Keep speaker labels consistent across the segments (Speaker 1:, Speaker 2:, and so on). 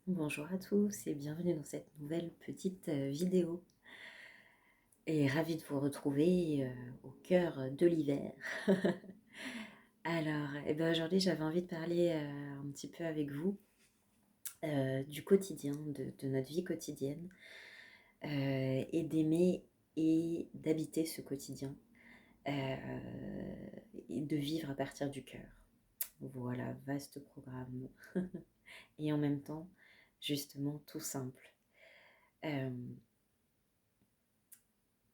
Speaker 1: Bonjour à tous et bienvenue dans cette nouvelle petite vidéo. Et ravie de vous retrouver au cœur de l'hiver. Alors, aujourd'hui j'avais envie de parler un petit peu avec vous du quotidien, de notre vie quotidienne, et d'aimer et d'habiter ce quotidien, et de vivre à partir du cœur. Voilà, vaste programme. Et en même temps, justement, tout simple. Euh,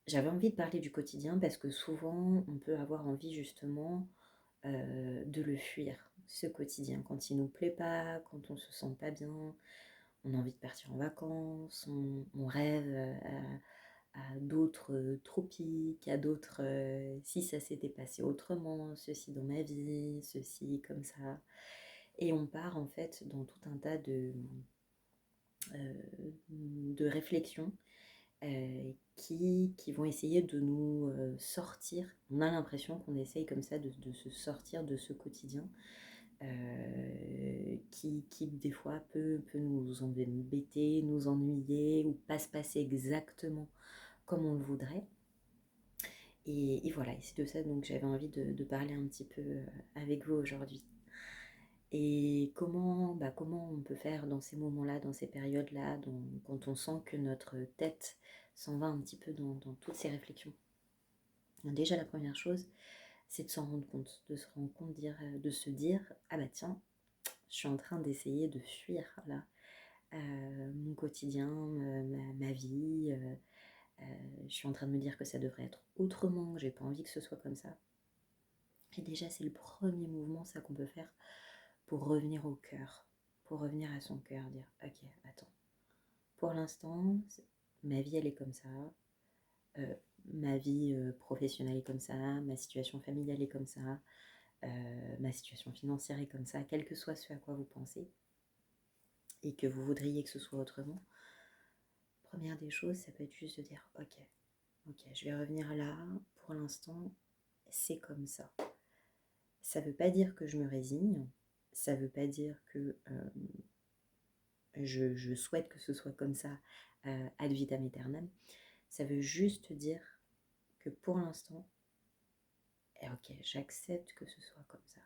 Speaker 1: J'avais envie de parler du quotidien parce que souvent on peut avoir envie justement de le fuir, ce quotidien, quand il nous plaît pas, quand on se sent pas bien, on a envie de partir en vacances, on rêve à d'autres tropiques, à d'autres si ça s'était passé autrement, ceci dans ma vie, ceci comme ça. Et on part en fait dans tout un tas de réflexions qui vont essayer de nous sortir. On a l'impression qu'on essaye comme ça de se sortir de ce quotidien qui des fois peut nous embêter, nous ennuyer ou pas se passer exactement comme on le voudrait. Et voilà, et c'est de ça donc j'avais envie de parler un petit peu avec vous aujourd'hui. Et comment on peut faire dans ces moments-là, dans ces périodes-là, quand on sent que notre tête s'en va un petit peu dans toutes ces réflexions. Déjà, la première chose, c'est de s'en rendre compte, de se rendre compte, de se dire, ah bah tiens, je suis en train d'essayer de fuir là, mon quotidien, ma vie, je suis en train de me dire que ça devrait être autrement, que j'ai pas envie que ce soit comme ça. Et déjà, c'est le premier mouvement, ça qu'on peut faire pour revenir au cœur, pour revenir à son cœur, dire ok, attends, pour l'instant, ma vie elle est comme ça, euh, ma vie professionnelle est comme ça, ma situation familiale est comme ça, ma situation financière est comme ça, quel que soit ce à quoi vous pensez et que vous voudriez que ce soit autrement. Première des choses, ça peut être juste de dire ok, je vais revenir là, pour l'instant, c'est comme ça. Ça veut pas dire que je me résigne, ça veut pas dire que je souhaite que ce soit comme ça ad vitam aeternam. Ça veut juste dire que pour l'instant, ok, j'accepte que ce soit comme ça.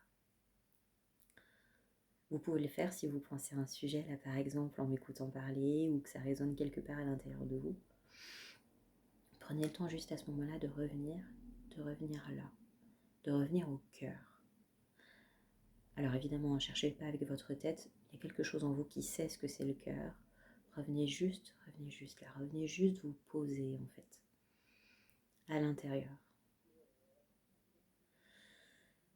Speaker 1: Vous pouvez le faire si vous pensez à un sujet, là par exemple, en m'écoutant parler ou que ça résonne quelque part à l'intérieur de vous. Prenez le temps juste à ce moment-là de revenir là, de revenir au cœur. Alors évidemment, ne cherchez pas avec votre tête, il y a quelque chose en vous qui sait ce que c'est le cœur. Revenez juste là, revenez juste vous poser en fait, à l'intérieur.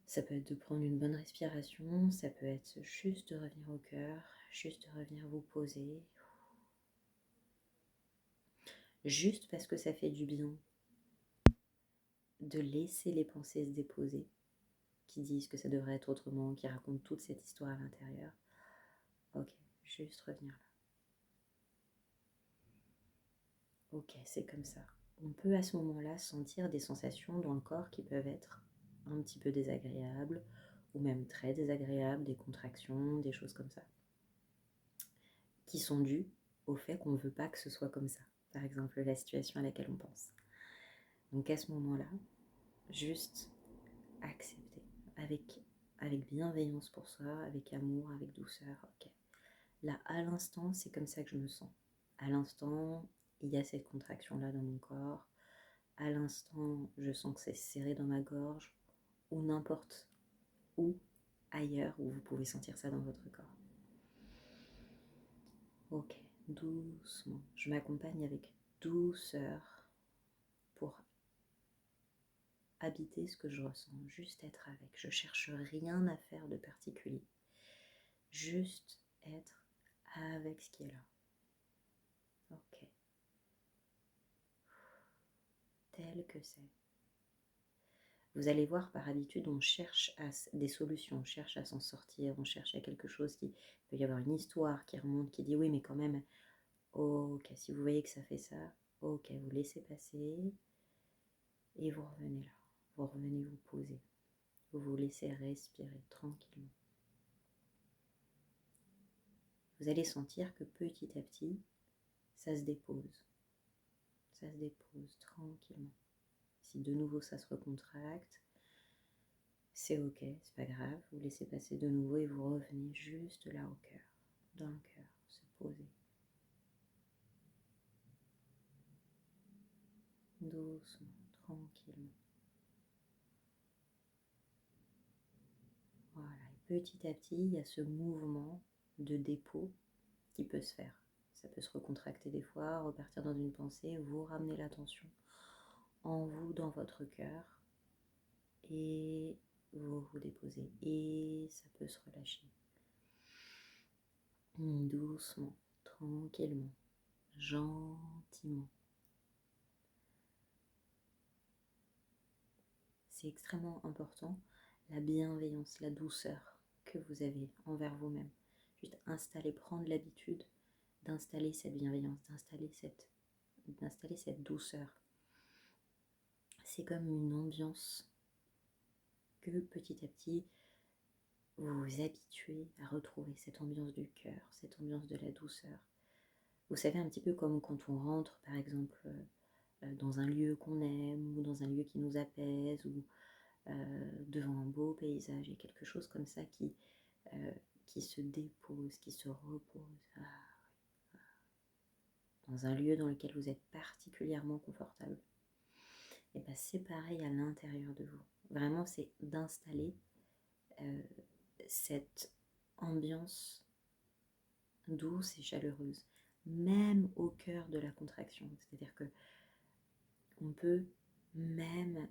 Speaker 1: Ça peut être de prendre une bonne respiration, ça peut être juste de revenir au cœur, juste de revenir vous poser. Juste parce que ça fait du bien de laisser les pensées se déposer, qui disent que ça devrait être autrement, qui racontent toute cette histoire à l'intérieur. Ok, juste revenir là. Ok, c'est comme ça. On peut à ce moment-là sentir des sensations dans le corps qui peuvent être un petit peu désagréables ou même très désagréables, des contractions, des choses comme ça, qui sont dues au fait qu'on ne veut pas que ce soit comme ça. Par exemple, la situation à laquelle on pense. Donc à ce moment-là, juste accepter avec bienveillance pour soi, avec amour, avec douceur. Ok. Là, à l'instant, c'est comme ça que je me sens. À l'instant, il y a cette contraction-là dans mon corps. À l'instant, je sens que c'est serré dans ma gorge ou n'importe où ailleurs où vous pouvez sentir ça dans votre corps. Ok, doucement. Je m'accompagne avec douceur pour habiter ce que je ressens, juste être avec. Je cherche rien à faire de particulier. Juste être avec ce qui est là. Ok. Tel que c'est. Vous allez voir, par habitude, on cherche des solutions, on cherche à s'en sortir, on cherche à quelque chose qui... Il peut y avoir une histoire qui remonte, qui dit oui, mais quand même, ok, si vous voyez que ça fait ça, ok, vous laissez passer et vous revenez là. Vous revenez vous poser. Vous vous laissez respirer tranquillement. Vous vous allez sentir que petit à petit, ça se dépose. Ça se dépose tranquillement. Si de nouveau ça se recontracte, c'est ok, c'est pas grave. Vous laissez passer de nouveau et vous revenez juste là au cœur, dans le cœur, se poser. Doucement, tranquillement. Voilà, et petit à petit, il y a ce mouvement de dépôt qui peut se faire. Ça peut se recontracter des fois, repartir dans une pensée, vous ramener l'attention en vous, dans votre cœur, et vous vous déposez, et ça peut se relâcher. Doucement, tranquillement, gentiment. C'est extrêmement important, la bienveillance, la douceur que vous avez envers vous-même. Juste installer, prendre l'habitude d'installer cette bienveillance, d'installer cette douceur. C'est comme une ambiance que petit à petit, vous vous habituez à retrouver, cette ambiance du cœur, cette ambiance de la douceur. Vous savez, un petit peu comme quand on rentre, par exemple, dans un lieu qu'on aime, ou dans un lieu qui nous apaise, ou devant un beau paysage, et quelque chose comme ça qui se dépose, qui se repose. Dans un lieu dans lequel vous êtes particulièrement confortable. Et bien c'est pareil à l'intérieur de vous. Vraiment, c'est d'installer cette ambiance douce et chaleureuse, même au cœur de la contraction. C'est-à-dire que on peut, même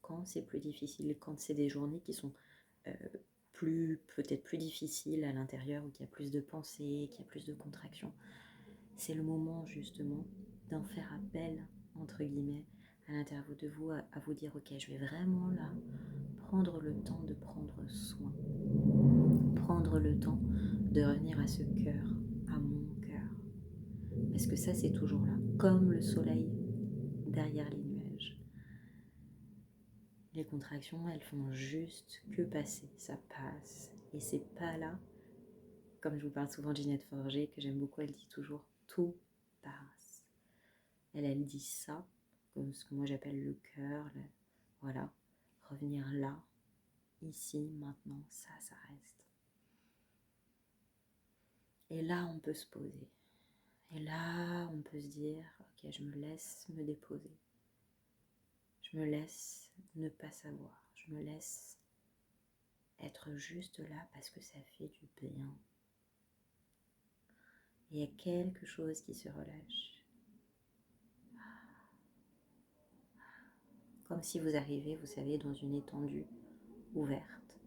Speaker 1: quand c'est plus difficile, quand c'est des journées qui sont peut-être plus difficiles à l'intérieur, où il y a plus de pensées, qu'il y a plus de contraction, c'est le moment justement d'en faire appel, entre guillemets, à l'intérieur de vous, à vous dire, ok, je vais vraiment là prendre le temps de prendre soin, prendre le temps de revenir à ce cœur, à mon cœur. Parce que ça, c'est toujours là, comme le soleil derrière les nuages. Les contractions, elles font juste que passer, ça passe. Et c'est pas là, comme je vous parle souvent de Ginette Forger, que j'aime beaucoup, elle dit toujours, tout passe. Elle dit ça, comme ce que moi j'appelle le cœur, voilà, revenir là, ici, maintenant, ça reste. Et là, on peut se poser. Et là, on peut se dire, ok, je me laisse me déposer. Je me laisse ne pas savoir. Je me laisse être juste là parce que ça fait du bien. Il y a quelque chose qui se relâche. Comme si vous arrivez, vous savez, dans une étendue ouverte,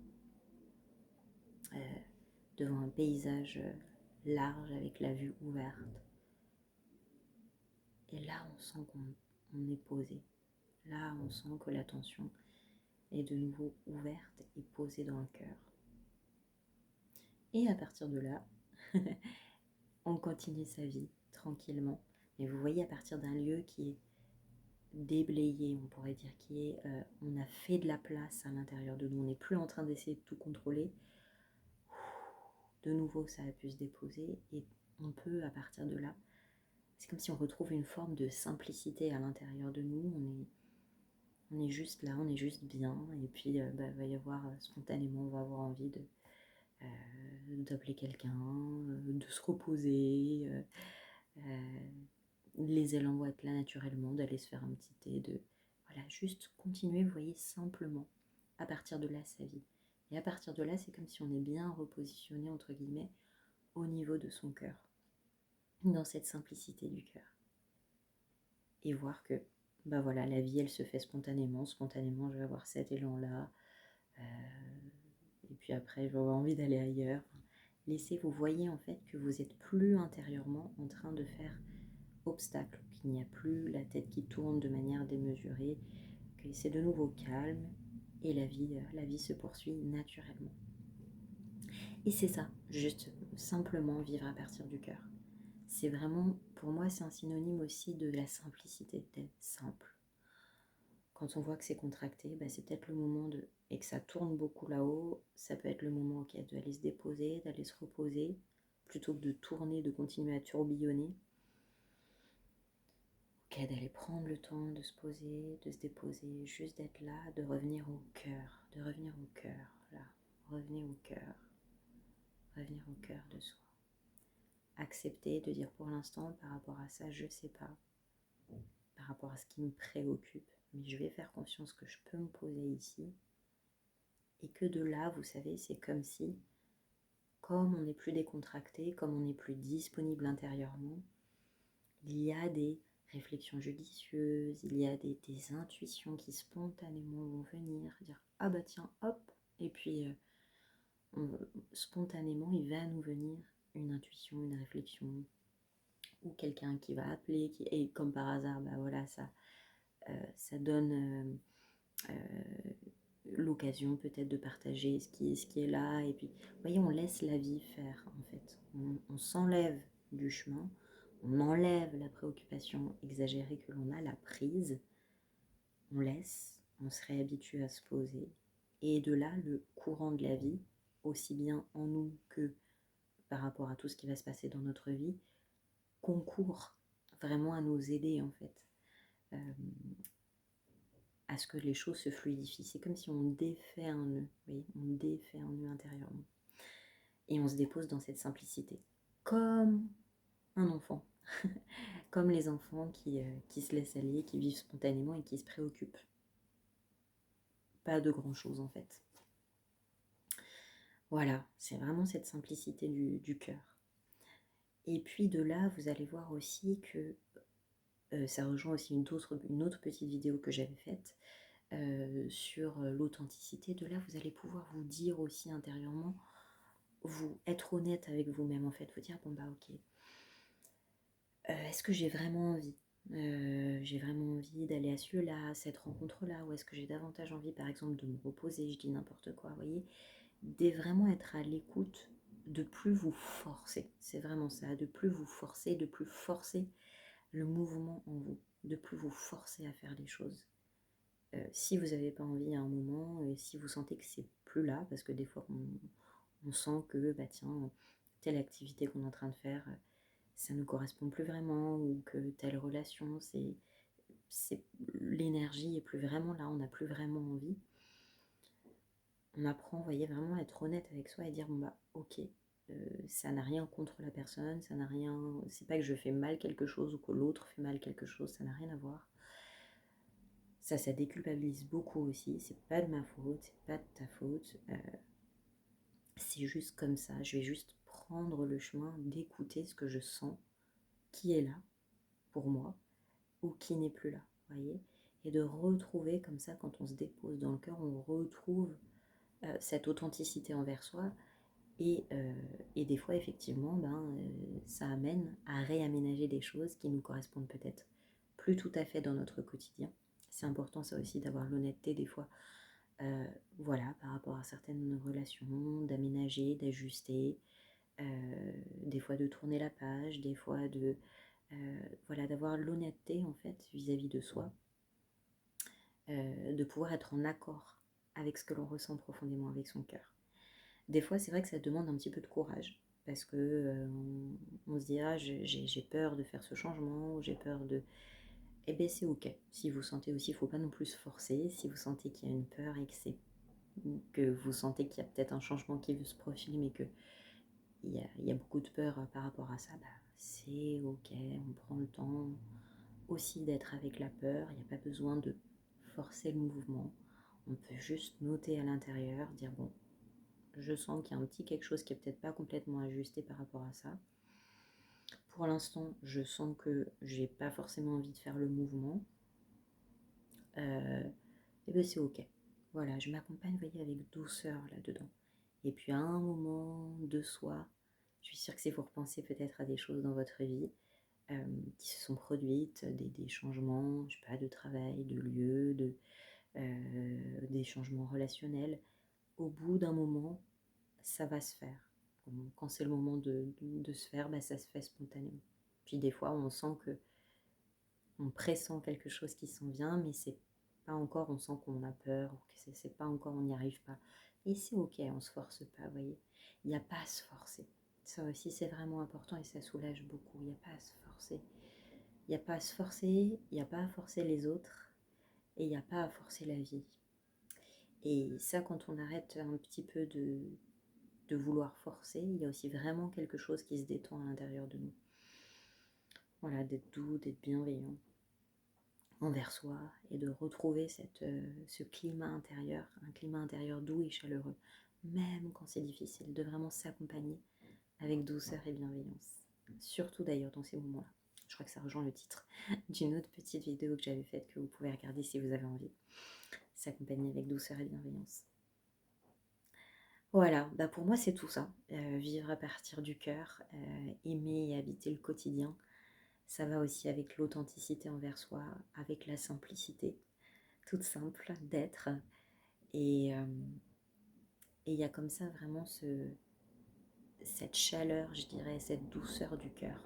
Speaker 1: devant un paysage large avec la vue ouverte. Et là, on sent qu'on est posé. Là, on sent que l'attention est de nouveau ouverte et posée dans le cœur. Et à partir de là, on continue sa vie tranquillement. Mais vous voyez, à partir d'un lieu qui est déblayé, on pourrait dire, on a fait de la place à l'intérieur de nous, on n'est plus en train d'essayer de tout contrôler. De nouveau, ça a pu se déposer et on peut, à partir de là, c'est comme si on retrouve une forme de simplicité à l'intérieur de nous. On est juste là, on est juste bien, et puis il va y avoir spontanément, on va avoir envie d'appeler quelqu'un, de se reposer, les élans vont être là naturellement, d'aller se faire un petit thé, voilà, juste continuer, vous voyez, simplement, à partir de là, sa vie. Et à partir de là, c'est comme si on est bien repositionné, entre guillemets, au niveau de son cœur, dans cette simplicité du cœur. Et voir que, voilà, la vie, elle se fait spontanément, je vais avoir cet élan-là, et puis après, je vais avoir envie d'aller ailleurs. Laissez, vous voyez en fait que vous n'êtes plus intérieurement en train de faire obstacle, qu'il n'y a plus la tête qui tourne de manière démesurée, que c'est de nouveau calme et la vie se poursuit naturellement. Et c'est ça, juste simplement vivre à partir du cœur. C'est vraiment, pour moi, c'est un synonyme aussi de la simplicité, d'être simple. Quand on voit que c'est contracté, c'est peut-être le moment et que ça tourne beaucoup là-haut, ça peut être le moment d'aller se déposer, d'aller se reposer, plutôt que de tourner, de continuer à tourbillonner. Ok, d'aller prendre le temps de se poser, de se déposer, juste d'être là, de revenir au cœur, là, revenir au cœur de soi. Accepter de dire pour l'instant, par rapport à ça, je sais pas, par rapport à ce qui me préoccupe, mais je vais faire confiance que je peux me poser ici, et que de là, vous savez, c'est comme si, comme on n'est plus décontracté, comme on n'est plus disponible intérieurement, il y a des réflexions judicieuses, il y a des intuitions qui spontanément vont venir, dire ah bah tiens, hop, et puis spontanément il va nous venir une intuition, une réflexion, ou quelqu'un qui va appeler, et comme par hasard, bah voilà, ça donne l'occasion peut-être de partager ce qui est là, et puis vous voyez, on laisse la vie faire en fait, on s'enlève du chemin, on enlève la préoccupation exagérée que l'on a, la prise, on laisse, on se réhabitue à se poser, et de là le courant de la vie, aussi bien en nous que par rapport à tout ce qui va se passer dans notre vie, concourt vraiment à nous aider en fait, à ce que les choses se fluidifient. C'est comme si on défait un nœud, vous voyez, on défait un nœud intérieurement. Et on se dépose dans cette simplicité, comme un enfant, comme les enfants qui se laissent aller, qui vivent spontanément et qui se préoccupent. Pas de grand chose en fait. Voilà, c'est vraiment cette simplicité du cœur. Et puis de là, vous allez voir aussi que ça rejoint aussi une autre petite vidéo que j'avais faite sur l'authenticité. De là, vous allez pouvoir vous dire aussi intérieurement, vous être honnête avec vous-même en fait, vous dire bon bah ok, est-ce que j'ai vraiment envie d'aller à ce lieu-là, à cette rencontre-là, ou est-ce que j'ai davantage envie par exemple de me reposer, je dis n'importe quoi, vous voyez, de vraiment être à l'écoute, de plus vous forcer, c'est vraiment ça, de plus vous forcer, de plus forcer le mouvement en vous, de plus vous forcer à faire les choses. Si vous n'avez pas envie à un moment, et si vous sentez que c'est plus là, parce que des fois on sent que bah tiens, telle activité qu'on est en train de faire, ça ne nous correspond plus vraiment, ou que telle relation, l'énergie est plus vraiment là, on n'a plus vraiment envie. On apprend, vous voyez, vraiment à être honnête avec soi et dire bon bah ok, ça n'a rien contre la personne, ça n'a rien, c'est pas que je fais mal quelque chose ou que l'autre fait mal quelque chose, ça n'a rien à voir. Ça déculpabilise beaucoup aussi, c'est pas de ma faute, c'est pas de ta faute, c'est juste comme ça, je vais juste prendre le chemin d'écouter ce que je sens, qui est là pour moi, ou qui n'est plus là, voyez, et de retrouver comme ça, quand on se dépose dans le cœur, on retrouve cette authenticité envers soi, et des fois effectivement ça amène à réaménager des choses qui nous correspondent peut-être plus tout à fait dans notre quotidien. C'est important ça aussi, d'avoir l'honnêteté des fois, voilà, par rapport à certaines relations, d'aménager, d'ajuster, des fois de tourner la page, des fois voilà, d'avoir l'honnêteté en fait vis-à-vis de soi, de pouvoir être en accord avec ce que l'on ressent profondément, avec son cœur. Des fois, c'est vrai que ça demande un petit peu de courage, parce que on se dit ah, j'ai peur de faire ce changement, ou j'ai peur de... Eh bien c'est ok, si vous sentez aussi, il ne faut pas non plus se forcer, si vous sentez qu'il y a une peur et que vous sentez qu'il y a peut-être un changement qui veut se profiler, mais qu'il y a beaucoup de peur par rapport à ça, bah, c'est ok, on prend le temps aussi d'être avec la peur, il n'y a pas besoin de forcer le mouvement, on peut juste noter à l'intérieur, dire bon, je sens qu'il y a un petit quelque chose qui est peut-être pas complètement ajusté par rapport à ça. Pour l'instant, je sens que j'ai pas forcément envie de faire le mouvement. Et bien c'est ok. Voilà, je m'accompagne, vous voyez, avec douceur là-dedans. Et puis à un moment de soi, je suis sûre que c'est pour penser peut-être à des choses dans votre vie qui se sont produites, des changements, je sais pas, de travail, de lieu, des changements relationnels. Au bout d'un moment, ça va se faire. Quand c'est le moment de se faire, bah, ça se fait spontanément. Puis des fois, on sent que on pressent quelque chose qui s'en vient, mais c'est pas encore, on sent qu'on a peur, ou que c'est pas encore, on n'y arrive pas. Et c'est ok, on se force pas, vous voyez. Il n'y a pas à se forcer. Ça aussi, c'est vraiment important et ça soulage beaucoup. Il n'y a pas à se forcer. Il n'y a pas à se forcer, il n'y a pas à forcer les autres et il n'y a pas à forcer la vie. Et ça, quand on arrête un petit peu de vouloir forcer, il y a aussi vraiment quelque chose qui se détend à l'intérieur de nous. Voilà, d'être doux, d'être bienveillant envers soi et de retrouver ce climat intérieur, un climat intérieur doux et chaleureux, même quand c'est difficile, de vraiment s'accompagner avec douceur et bienveillance. Surtout d'ailleurs dans ces moments-là. Je crois que ça rejoint le titre d'une autre petite vidéo que j'avais faite que vous pouvez regarder si vous avez envie. S'accompagner avec douceur et bienveillance. Voilà, bah pour moi c'est tout ça. Vivre à partir du cœur, aimer et habiter le quotidien. Ça va aussi avec l'authenticité envers soi, avec la simplicité, toute simple d'être. Et il y a comme ça vraiment cette chaleur, je dirais, cette douceur du cœur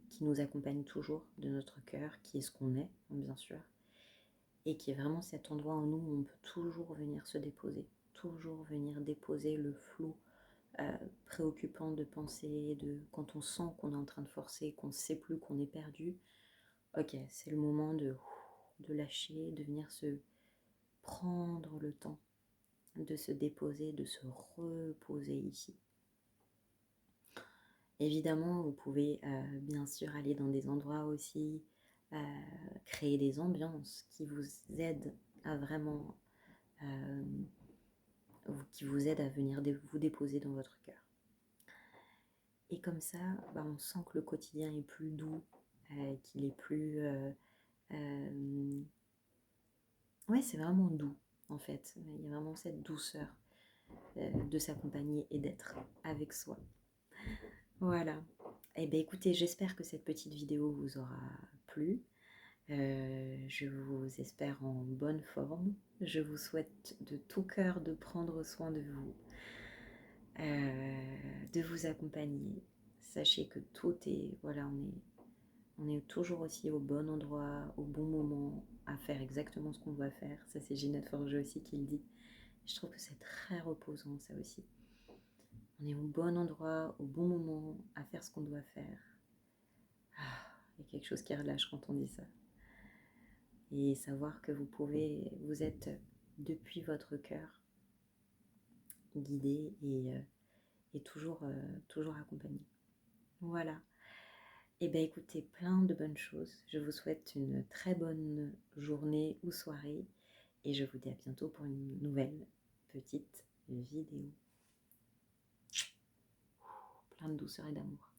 Speaker 1: qui nous accompagne toujours de notre cœur, qui est ce qu'on est, bien sûr, et qui est vraiment cet endroit en nous où on peut toujours venir se déposer, toujours venir déposer le flot préoccupant de pensée, quand on sent qu'on est en train de forcer, qu'on ne sait plus, qu'on est perdu. Ok, c'est le moment de lâcher, de venir se prendre le temps, de se déposer, de se reposer ici. Évidemment, vous pouvez bien sûr aller dans des endroits aussi, créer des ambiances qui vous aident à vraiment, qui vous aident à venir vous déposer dans votre cœur. Et comme ça, bah, on sent que le quotidien est plus doux, qu'il est plus... ouais, c'est vraiment doux, en fait. Il y a vraiment cette douceur de s'accompagner et d'être avec soi. Voilà. Eh bien, écoutez, j'espère que cette petite vidéo vous aura plu. Je vous espère en bonne forme. Je vous souhaite de tout cœur de prendre soin de vous, de vous accompagner. Sachez que tout est, voilà, on est toujours aussi au bon endroit, au bon moment, à faire exactement ce qu'on doit faire. Ça, c'est Ginette Forger aussi qui le dit. Je trouve que c'est très reposant, ça aussi. On est au bon endroit, au bon moment, à faire ce qu'on doit faire. Ah, il y a quelque chose qui relâche quand on dit ça. Et savoir que vous êtes depuis votre cœur, guidé et toujours accompagné. Voilà. Et bien écoutez, plein de bonnes choses. Je vous souhaite une très bonne journée ou soirée. Et je vous dis à bientôt pour une nouvelle petite vidéo. Plein de douceur et d'amour.